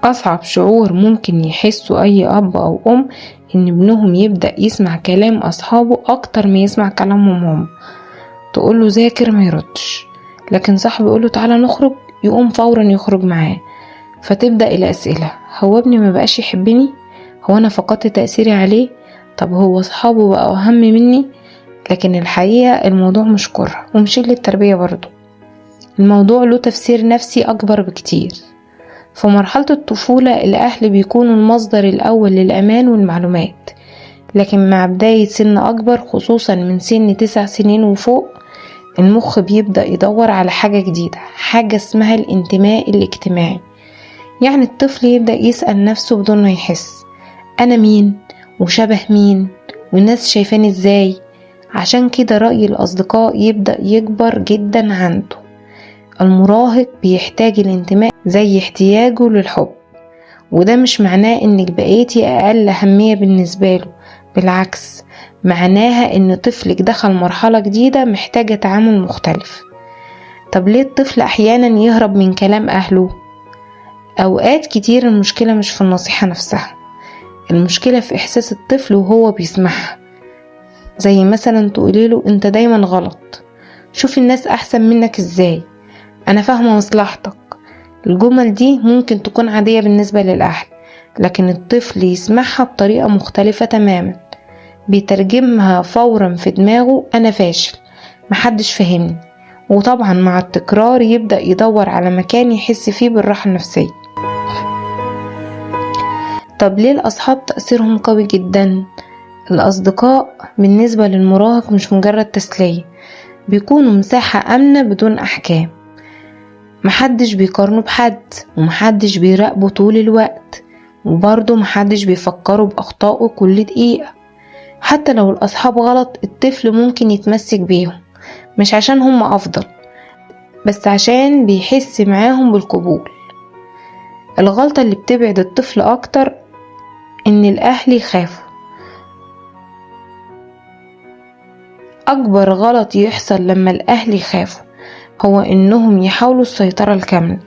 أصعب شعور ممكن يحسه أي أب أو أم إن ابنهم يبدأ يسمع كلام أصحابه أكتر ما يسمع كلامهم هم. تقوله ذاكر ما يردش، لكن صاحبه يقوله تعالى نخرج يقوم فورا يخرج معاه. فتبدأ الأسئلة: هو ابني ما بقاش يحبني؟ هو أنا فقدت تأثيري عليه؟ طب هو أصحابه بقى أهم مني؟ لكن الحقيقة الموضوع مش كره ومش قلة التربية برضو، الموضوع له تفسير نفسي أكبر بكتير. في مرحلة الطفولة الأهل بيكونوا المصدر الأول للأمان والمعلومات، لكن مع بداية سن أكبر خصوصا من سن 9 سنين وفوق المخ بيبدأ يدور على حاجة جديدة، حاجة اسمها الانتماء الاجتماعي. يعني الطفل يبدأ يسأل نفسه بدون ما يحس: أنا مين؟ وشبه مين؟ والناس شايفاني ازاي؟ عشان كده رأي الأصدقاء يبدأ يكبر جدا عنده. المراهق بيحتاج الانتماء زي احتياجه للحب، وده مش معناه انك بقيتي اقل اهمية بالنسبة له، بالعكس معناها ان طفلك دخل مرحلة جديدة محتاجة تعامل مختلف. طب ليه الطفل احيانا يهرب من كلام اهله؟ اوقات كتير المشكلة مش في النصيحة نفسها، المشكلة في احساس الطفل وهو بيسمعها. زي مثلا تقوليله انت دايما غلط، شوف الناس احسن منك ازاي، انا فاهمة مصلحتك. الجمل دي ممكن تكون عادية بالنسبة للأهل، لكن الطفل يسمعها بطريقة مختلفة تماما، بيترجمها فورا في دماغه: أنا فاشل، محدش فهمني. وطبعا مع التكرار يبدأ يدور على مكان يحس فيه بالراحة النفسية. طب ليه الأصحاب تأثيرهم قوي جدا؟ الأصدقاء بالنسبة للمراهق مش مجرد تسلية، بيكونوا مساحة آمنة بدون أحكام، محدش بيقارنه بحد، ومحدش بيراقبه طول الوقت، وبرضه محدش بيفكره بأخطائه كل دقيقة. حتى لو الأصحاب غلط الطفل ممكن يتمسك بيهم، مش عشان هم أفضل، بس عشان بيحس معاهم بالقبول. الغلطة اللي بتبعد الطفل أكتر إن الأهل يخافوا. أكبر غلط يحصل لما الأهل يخافوا هو إنهم يحاولوا السيطرة الكاملة: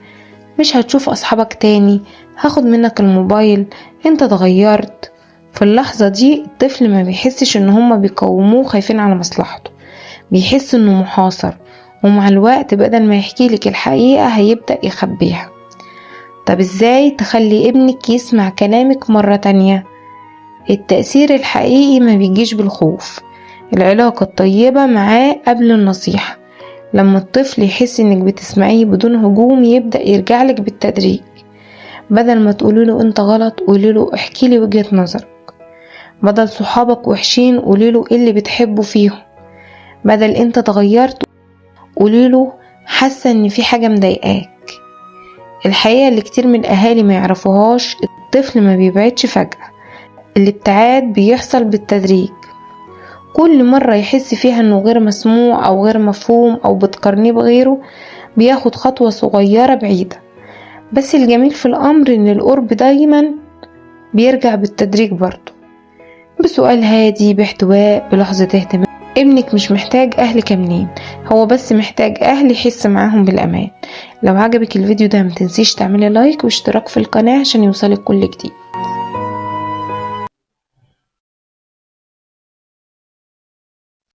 مش هتشوف أصحابك تاني، هاخد منك الموبايل، انت اتغيرت. في اللحظة دي الطفل ما بيحسش ان هما بيقوموه خايفين على مصلحته، بيحس انه محاصر، ومع الوقت بدل ما يحكيلك الحقيقة هيبدأ يخبيها. طب ازاي تخلي ابنك يسمع كلامك مرة تانية؟ التأثير الحقيقي ما بيجيش بالخوف، العلاقة الطيبة معاه قبل النصيحة. لما الطفل يحس انك بتسمعيه بدون هجوم يبدأ يرجعلك بالتدريج. بدل ما تقوليله انت غلط قوليله احكيلي وجهة نظرك. بدل صحابك وحشين قوليله ايه اللي بتحبه فيهم. بدل انت اتغيرت قوليله حاسة ان في حاجة مضايقاك. الحقيقة اللي كتير من الاهالي ما يعرفوهاش: الطفل ما بيبعدش فجأة، الابتعاد بيحصل بالتدريج. كل مرة يحس فيها انه غير مسموع او غير مفهوم او بتقارنيه بغيره بياخد خطوة صغيرة بعيدة. بس الجميل في الامر ان القرب دايما بيرجع بالتدريج برضه، بسؤال هادي، باحتواء، بلحظة اهتمام. ابنك مش محتاج اهل كاملين، هو بس محتاج اهل يحس معاهم بالامان. لو عجبك الفيديو ده متنسيش تعملي لايك واشتراك في القناة عشان يوصلك كل جديد.